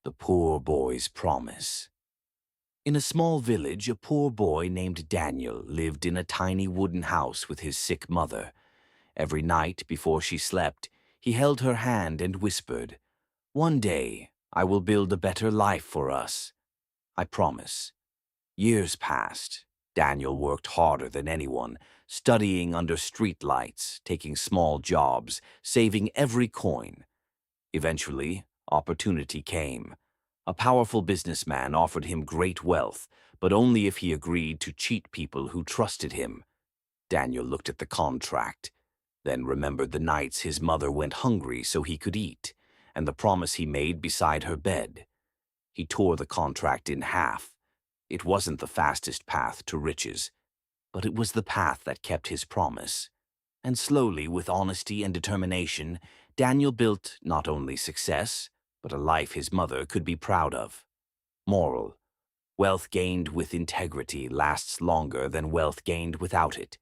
The Poor Boy's Promise. In a small village, a poor boy named Daniel lived in a tiny wooden house with his sick mother. Every night before she slept, he held her hand and whispered, "One day, I will build a better life for us. I promise." Years passed. Daniel worked harder than anyone, studying under street lights, taking small jobs, saving every coin. Eventually, opportunity came. A powerful businessman offered him great wealth, but only if he agreed to cheat people who trusted him. Daniel looked at the contract, then remembered the nights his mother went hungry so he could eat, and the promise he made beside her bed. He tore the contract in half. It wasn't the fastest path to riches, but it was the path that kept his promise. And slowly, with honesty and determination, Daniel built not only success, but a life his mother could be proud of. Moral: wealth gained with integrity lasts longer than wealth gained without it.